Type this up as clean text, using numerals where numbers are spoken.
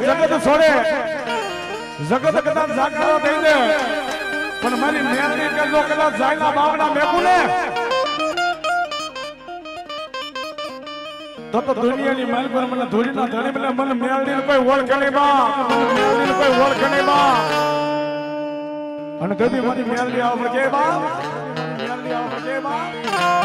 જગત છોડે જગત કદાચ જાગતા થઈ દે પણ મારી મેલની કરજો કદાચ જાયના બાવડા મેકું ને તો દુનિયાની માલ પર મને ધૂળીના ધણી મને મને મેલની કોઈ ઓળખે નહીં બા મેલની કોઈ ઓળખે નહીં બા અને કદી મારી મેલની આવ કે બા મેલની આવ કે બા